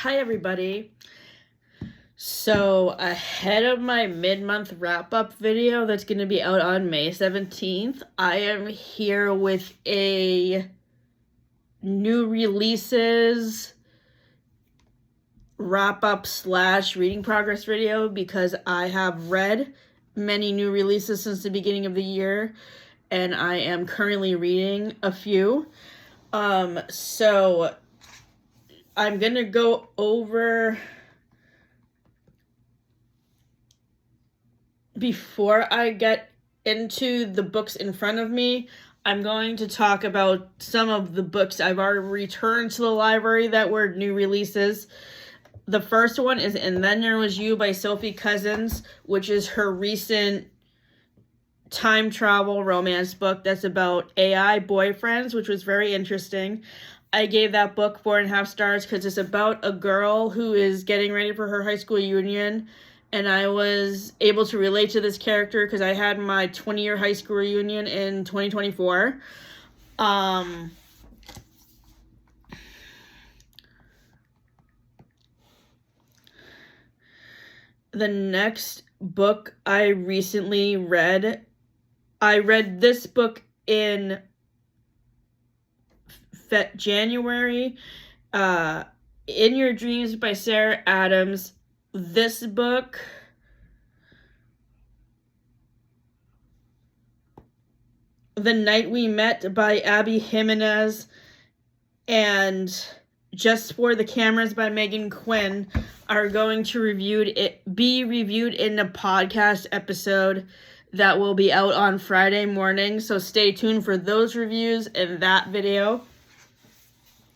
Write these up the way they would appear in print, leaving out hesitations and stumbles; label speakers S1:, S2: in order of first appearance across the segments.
S1: Hi, everybody. So, ahead of my mid-month wrap-up video that's going to be out on May 17th, I am here with a new releases wrap-up / reading progress video because I have read many new releases since the beginning of the year, and I am currently reading a few. So I'm going to go over... Before I get into the books in front of me, I'm going to talk about some of the books I've already returned to the library that were new releases. The first one is And Then There Was You by Sophie Cousins, which is her recent time travel romance book that's about AI boyfriends, which was very interesting. I gave that book 4.5 stars because it's about a girl who is getting ready for her high school reunion. And I was able to relate to this character because I had my 20-year high school reunion in 2024. The next book I recently read, I read this book in January, In Your Dreams by Sarah Adams. This book The Night We Met by Abby Jimenez and Just for the Cameras by Megan Quinn are going to be reviewed in a podcast episode that will be out on Friday morning, so stay tuned for those reviews and that video.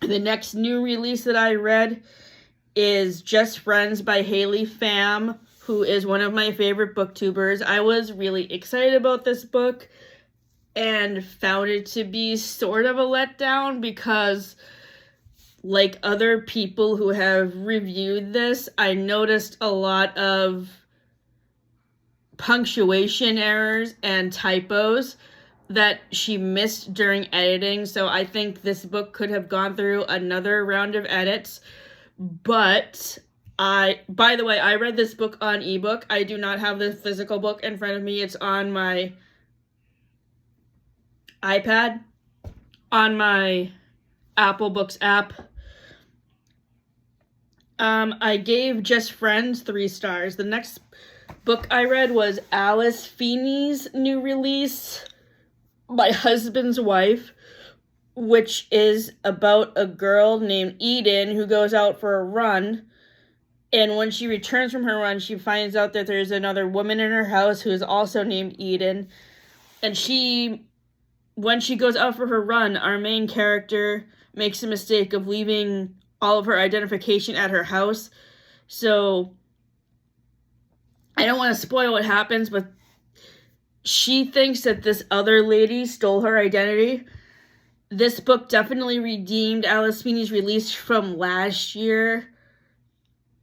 S1: The next new release that I read is Just Friends by Haley Pham, who is one of my favorite booktubers. I was really excited about this book and found it to be sort of a letdown because, like other people who have reviewed this, I noticed a lot of punctuation errors and typos that she missed during editing, so I think this book could have gone through another round of edits. But by the way, I read this book on ebook. I do not have the physical book in front of me. It's on my iPad, on my Apple Books app. I gave Just Friends 3 stars. The next book I read was Alice Feeney's new release, My Husband's Wife, which is about a girl named Eden who goes out for a run, and when she returns from her run, she finds out that there's another woman in her house who is also named Eden, and when she goes out for her run, our main character makes the mistake of leaving all of her identification at her house. So I don't want to spoil what happens, but she thinks that this other lady stole her identity. This book definitely redeemed Alice Feeney's release from last year,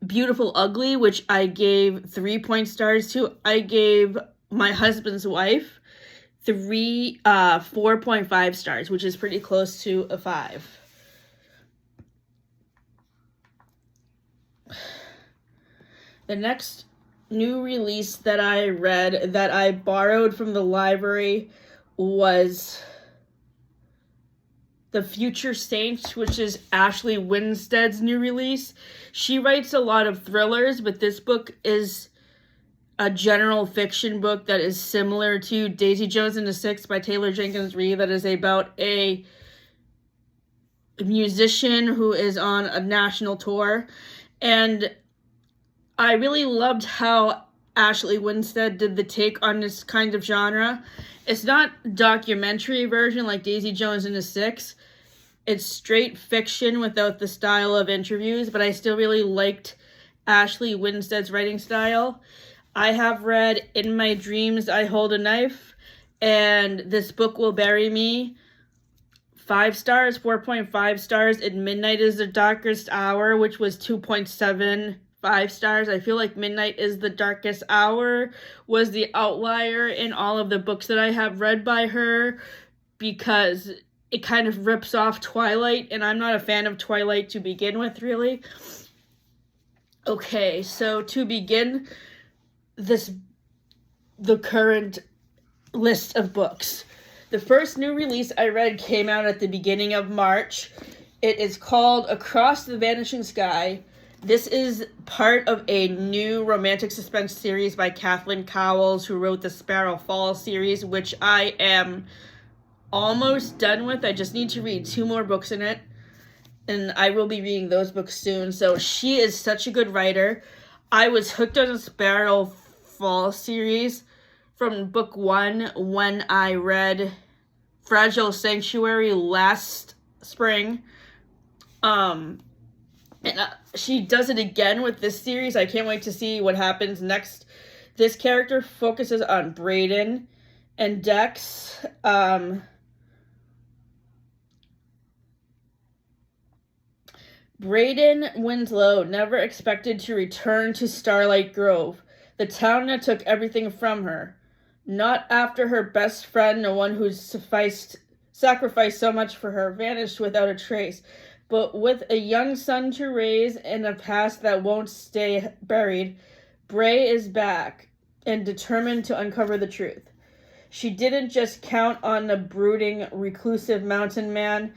S1: Beautiful Ugly, which I gave 3 stars to. I gave My Husband's Wife 4.5 stars, which is pretty close to a 5. The next new release that I read that I borrowed from the library was The Future Saints, which is Ashley Winstead's new release. She writes a lot of thrillers, but this book is a general fiction book that is similar to Daisy Jones and the Six by Taylor Jenkins Reid, that is about a musician who is on a national tour. And I really loved how Ashley Winstead did the take on this kind of genre. It's not documentary version like Daisy Jones and the Six. It's straight fiction without the style of interviews, but I still really liked Ashley Winstead's writing style. I have read In My Dreams I Hold a Knife and This Book Will Bury Me. 5 stars, 4.5 stars. And Midnight is the Darkest Hour, which was 2.75 stars. I feel like Midnight is the Darkest Hour was the outlier in all of the books that I have read by her because it kind of rips off Twilight, and I'm not a fan of Twilight to begin with, really. Okay, so to begin the current list of books. The first new release I read came out at the beginning of March. It is called Across the Vanishing Sky. This is part of a new romantic suspense series by Kathleen Cowles, who wrote the Sparrow Falls series, which I am almost done with. I just need to read 2 more books in it, and I will be reading those books soon. So she is such a good writer. I was hooked on the Sparrow Falls series from book 1 when I read Fragile Sanctuary last spring. She does it again with this series. I can't wait to see what happens next. This character focuses on Brayden and Dex. Brayden Winslow never expected to return to Starlight Grove, the town that took everything from her. Not after her best friend, the one who sacrificed so much for her, vanished without a trace. But with a young son to raise and a past that won't stay buried, Bray is back and determined to uncover the truth. She didn't just count on the brooding, reclusive mountain man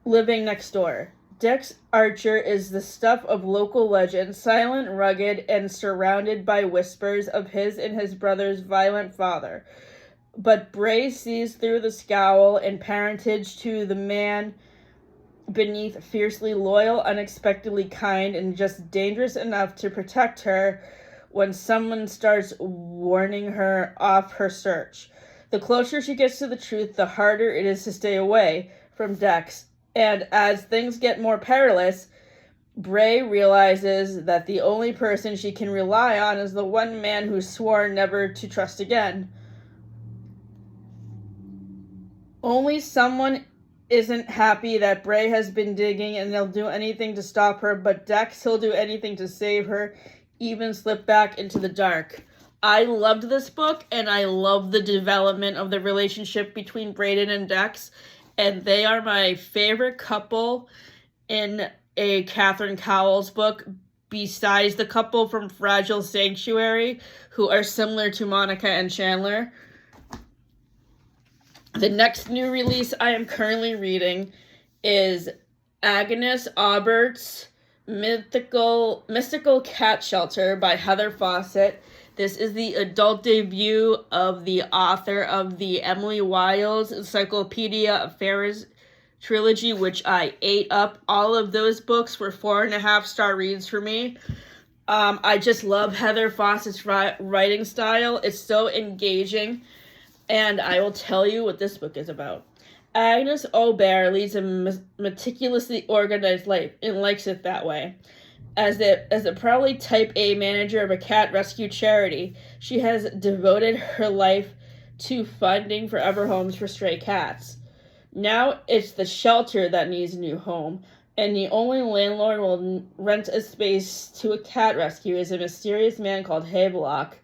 S1: living next door. Dex Archer is the stuff of local legend, silent, rugged, and surrounded by whispers of his and his brother's violent father. But Bray sees through the scowl and parentage to the man beneath, fiercely loyal, unexpectedly kind, and just dangerous enough to protect her when someone starts warning her off her search. The closer she gets to the truth, the harder it is to stay away from Dex. And as things get more perilous, Bray realizes that the only person she can rely on is the one man who swore never to trust again. Only someone isn't happy that Bray has been digging, and they'll do anything to stop her, but Dex, he'll do anything to save her, even slip back into the dark. I loved this book, and I love the development of the relationship between Brayden and Dex, and they are my favorite couple in a Kathleen Cowles book, besides the couple from Fragile Sanctuary, who are similar to Monica and Chandler. The next new release I am currently reading is Agnes Aubert's Mystical Cat Shelter by Heather Fawcett. This is the adult debut of the author of the Emily Wiles Encyclopedia of Fairies trilogy, which I ate up. All of those books were 4.5-star reads for me. I just love Heather Fawcett's writing style. It's so engaging. And I will tell you what this book is about. Agnes Aubert leads a meticulously organized life and likes it that way. As a probably type A manager of a cat rescue charity, she has devoted her life to funding forever homes for stray cats. Now it's the shelter that needs a new home, and the only landlord will rent a space to a cat rescue is a mysterious man called Havelock,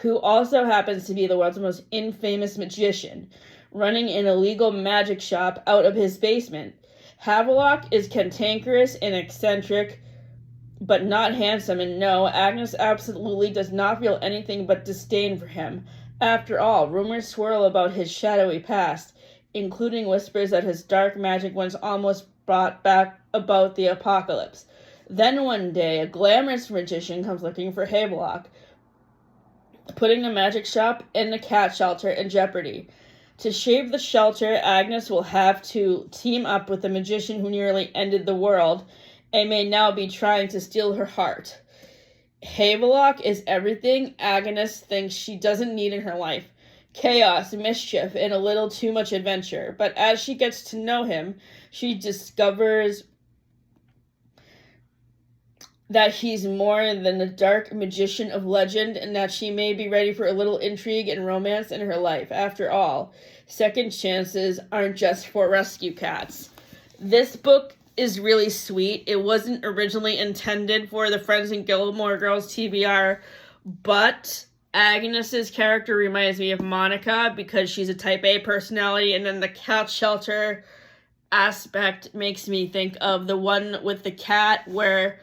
S1: who also happens to be the world's most infamous magician, running an illegal magic shop out of his basement. Havelock is cantankerous and eccentric, but not handsome, and no, Agnes absolutely does not feel anything but disdain for him. After all, rumors swirl about his shadowy past, including whispers that his dark magic once almost brought back about the apocalypse. Then one day, a glamorous magician comes looking for Havelock, putting the magic shop and the cat shelter in jeopardy. To save the shelter, Agnes will have to team up with the magician who nearly ended the world and may now be trying to steal her heart. Havelock is everything Agnes thinks she doesn't need in her life. Chaos, mischief, and a little too much adventure. But as she gets to know him, she discovers that he's more than the dark magician of legend, and that she may be ready for a little intrigue and romance in her life. After all, second chances aren't just for rescue cats. This book is really sweet. It wasn't originally intended for the Friends and Gilmore Girls TBR, but Agnes's character reminds me of Monica because she's a type A personality, and then the cat shelter aspect makes me think of the one with the cat where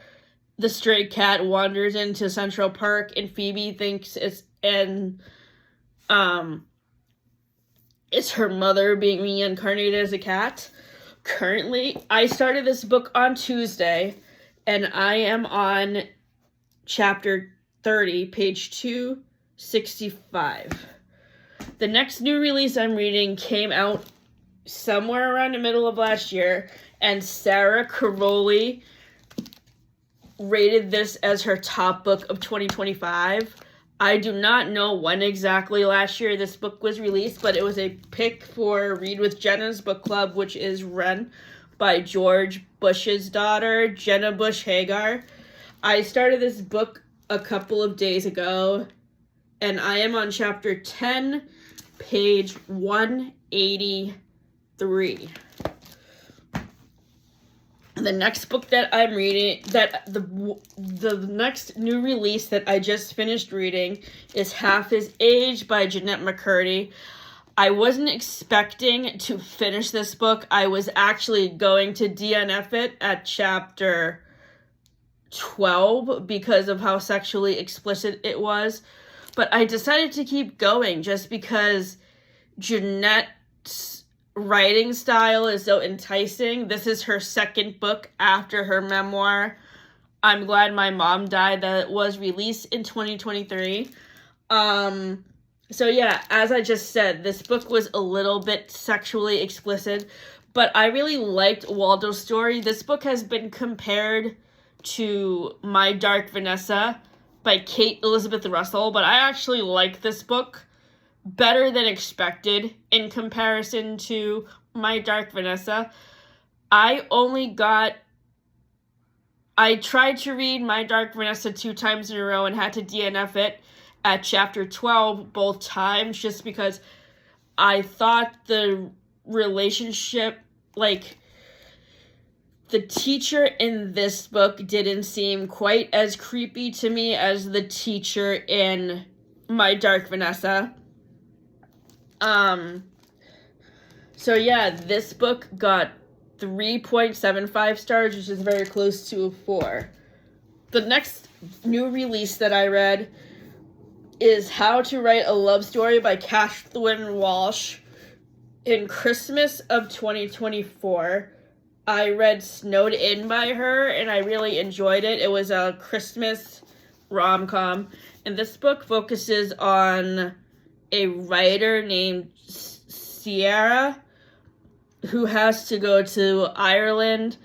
S1: the stray cat wanders into Central Park, and Phoebe thinks it's her mother being reincarnated as a cat. Currently, I started this book on Tuesday, and I am on chapter 30, page 265. The next new release I'm reading came out somewhere around the middle of last year, and Sarah Caroli rated this as her top book of 2025. I do not know when exactly last year this book was released, but it was a pick for Read with Jenna's book club, which is run by George Bush's daughter, Jenna Bush Hagar. I started this book a couple of days ago, and I am on chapter 10, page 183. The next book that I'm reading, that the next new release that I just finished reading is Half His Age by Jeanette McCurdy. I wasn't expecting to finish this book. I was actually going to DNF it at chapter 12 because of how sexually explicit it was. But I decided to keep going just because Jeanette's writing style is so enticing. This is her second book after her memoir, I'm Glad My Mom Died, that was released in 2023. So yeah, as I just said, this book was a little bit sexually explicit, but I really liked Waldo's story. This book has been compared to My Dark Vanessa by Kate Elizabeth Russell, but I actually like this book better than expected in comparison to My Dark Vanessa. I tried to read My Dark Vanessa 2 times in a row and had to DNF it at chapter 12 both times just because I thought the relationship, like, the teacher in this book didn't seem quite as creepy to me as the teacher in My Dark Vanessa. So yeah, this book got 3.75 stars, which is very close to a 4. The next new release that I read is How to Write a Love Story by Kathleen Walsh. In Christmas of 2024, I read Snowed In by her, and I really enjoyed it. It was a Christmas rom-com, and this book focuses on a writer named Sierra who has to go to Ireland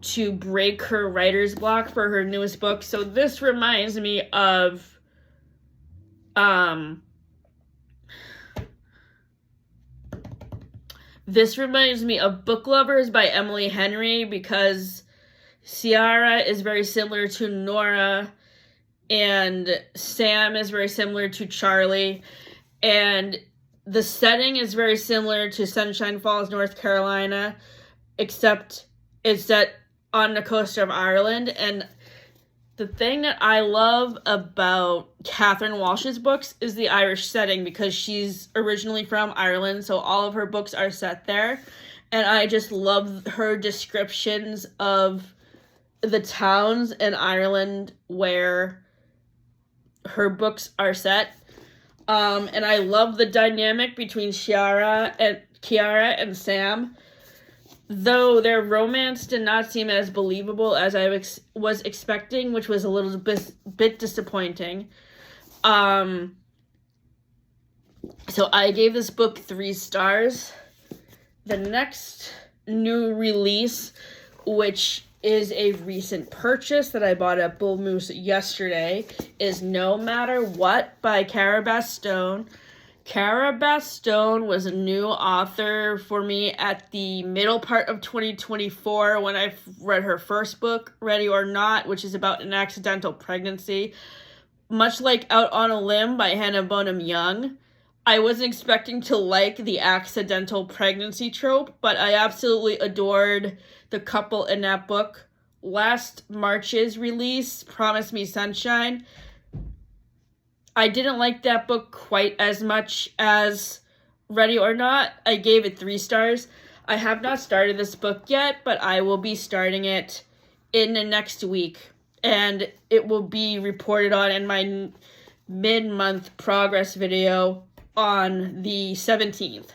S1: to break her writer's block for her newest book. So this reminds me of Book Lovers by Emily Henry, because Sierra is very similar to Nora and Sam is very similar to Charlie, and the setting is very similar to Sunshine Falls, North Carolina, except it's set on the coast of Ireland. And the thing that I love about Catherine Walsh's books is the Irish setting, because she's originally from Ireland, so all of her books are set there. And I just love her descriptions of the towns in Ireland where her books are set. And I love the dynamic between Kiara and Sam. Though their romance did not seem as believable as I was expecting, which was a little bit disappointing. So I gave this book 3 stars. The next new release, which is a recent purchase that I bought at Bull Moose yesterday, is No Matter What by Cara Bastone. Cara Bastone was a new author for me at the middle part of 2024 when I read her first book, Ready or Not, which is about an accidental pregnancy. Much like Out on a Limb by Hannah Bonham Young, I wasn't expecting to like the accidental pregnancy trope, but I absolutely adored the couple in that book. Last March's release, Promise Me Sunshine, I didn't like that book quite as much as Ready or Not. I gave it 3 stars. I have not started this book yet, but I will be starting it in the next week. and it will be reported on in my mid-month progress video on the 17th.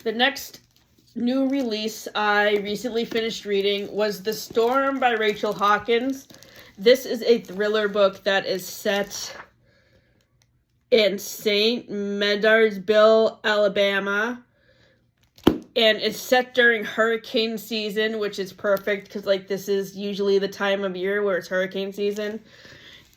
S1: The next new release I recently finished reading was The Storm by Rachel Hawkins. This is a thriller book that is set in St. Medardsville, Alabama. And it's set during hurricane season, which is perfect because, like, this is usually the time of year where it's hurricane season.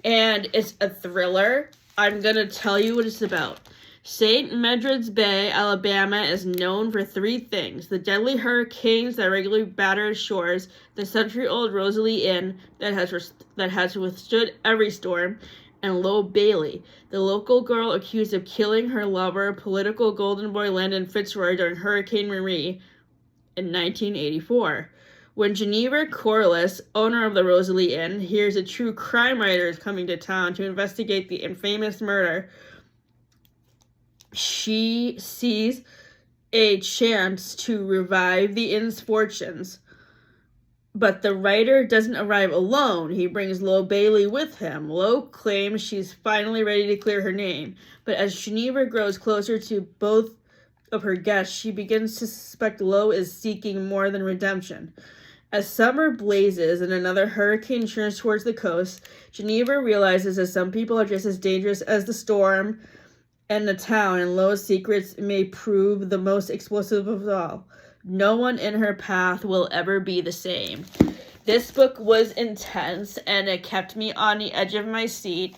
S1: And it's a thriller. I'm going to tell you what it's about. St. Medards Bay, Alabama is known for three things: the deadly hurricanes that regularly batter its shores, the century-old Rosalie Inn that has withstood every storm, and Lo Bailey, the local girl accused of killing her lover, political golden boy Landon Fitzroy, during Hurricane Marie in 1984. When Geneva Corliss, owner of the Rosalie Inn, hears a true crime writer is coming to town to investigate the infamous murder, she sees a chance to revive the inn's fortunes. But the writer doesn't arrive alone. He brings Lo Bailey with him. Lo claims she's finally ready to clear her name. But as Geneva grows closer to both of her guests, she begins to suspect Lo is seeking more than redemption. As summer blazes and another hurricane churns towards the coast, Geneva realizes that some people are just as dangerous as the storm and the town, and Lo's secrets may prove the most explosive of all. No one in her path will ever be the same. This book was intense, and it kept me on the edge of my seat.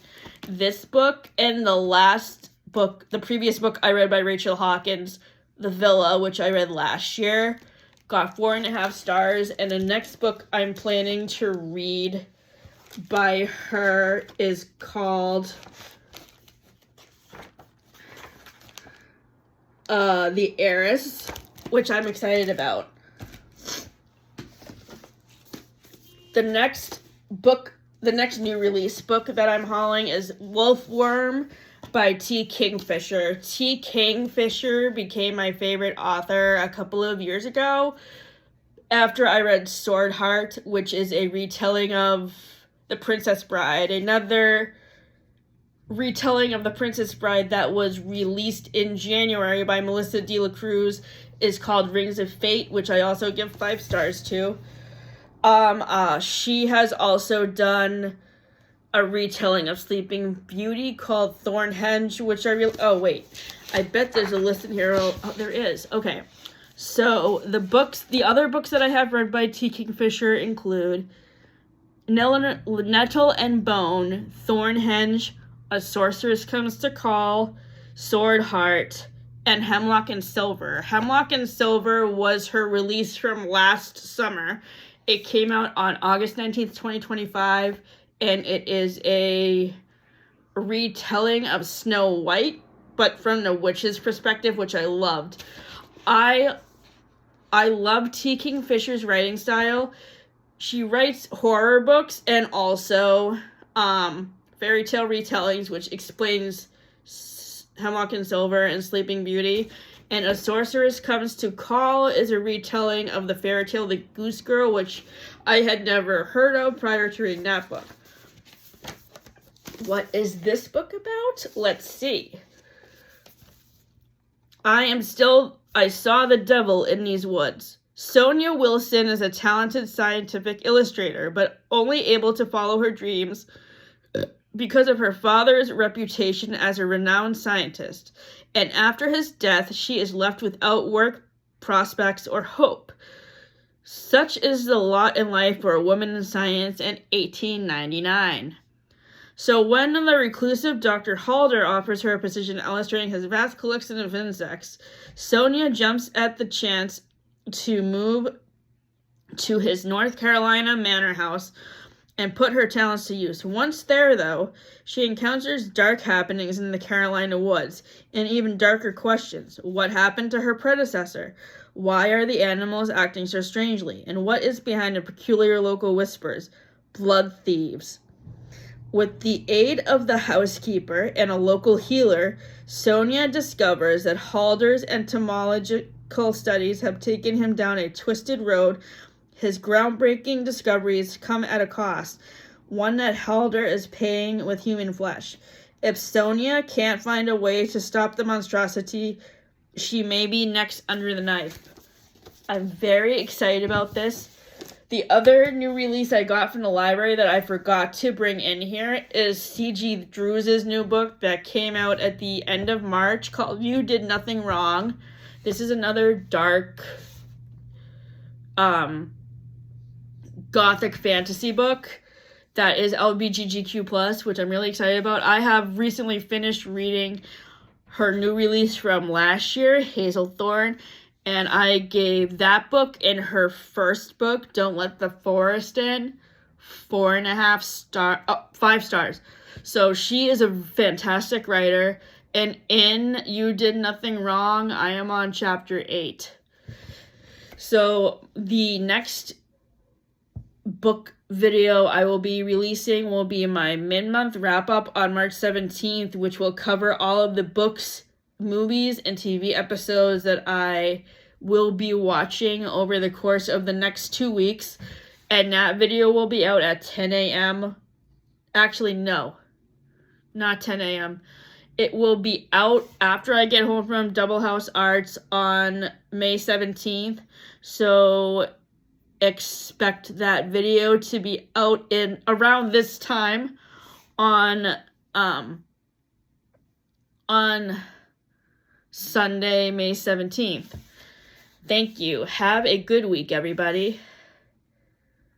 S1: This book and the previous book I read by Rachel Hawkins, The Villa, which I read last year, got 4.5 stars, and the next book I'm planning to read by her is called The Heiress, which I'm excited about. The next new release book that I'm hauling is Wolfworm by T. Kingfisher. T. Kingfisher became my favorite author a couple of years ago after I read Sword Heart, which is a retelling of The Princess Bride, another retelling of The Princess Bride that was released in January by Melissa De La Cruz is called Rings of Fate, which I also give 5 stars to. She has also done a retelling of Sleeping Beauty called Thornhenge, which I bet there's a list in here. Oh, there is. Okay. So the other books that I have read by T. Kingfisher include Nettle and Bone, Thornhenge, A Sorceress Comes to Call, Sword Heart, and Hemlock and Silver. Hemlock and Silver was her release from last summer. It came out on August 19th, 2025, and it is a retelling of Snow White, but from the witch's perspective, which I loved. I love T. Kingfisher's writing style. She writes horror books and also fairy tale retellings, which explains Hemlock and Silver and Sleeping Beauty. And A Sorceress Comes to Call is a retelling of the fairy tale The Goose Girl, which I had never heard of prior to reading that book. What is this book about? Let's see. I Saw the Devil in These Woods. Sonia Wilson is a talented scientific illustrator, but only able to follow her dreams because of her father's reputation as a renowned scientist. And after his death, she is left without work, prospects, or hope. Such is the lot in life for a woman in science in 1899. So when the reclusive Dr. Halder offers her a position illustrating his vast collection of insects, Sonia jumps at the chance to move to his North Carolina manor house and put her talents to use. Once there, though, she encounters dark happenings in the Carolina woods, and even darker questions. What happened to her predecessor? Why are the animals acting so strangely? And what is behind the peculiar local whispers? Blood thieves. With the aid of the housekeeper and a local healer, Sonia discovers that Halder's entomological studies have taken him down a twisted road His groundbreaking discoveries come at a cost, one that Halder is paying with human flesh. If Sonia can't find a way to stop the monstrosity, she may be next under the knife. I'm very excited about this. The other new release I got from the library that I forgot to bring in here is C.G. Drew's new book that came out at the end of March called You Did Nothing Wrong. This is another dark gothic fantasy book that is LGBTQ+, which I'm really excited about. I have recently finished reading her new release from last year, Hazel Thorne, and I gave that book and her first book, Don't Let the Forest In, 5 stars. So she is a fantastic writer. And in You Did Nothing Wrong, I am on chapter 8. So the next book video I will be releasing will be my mid-month wrap-up on March 17th, which will cover all of the books, movies, and TV episodes that I will be watching over the course of the next 2 weeks. And that video will be out at 10 a.m. Actually, no. Not 10 a.m. It will be out after I get home from Double House Arts on May 17th. So expect that video to be out in around this time on Sunday, May 17th. Thank you. Have a good week, everybody.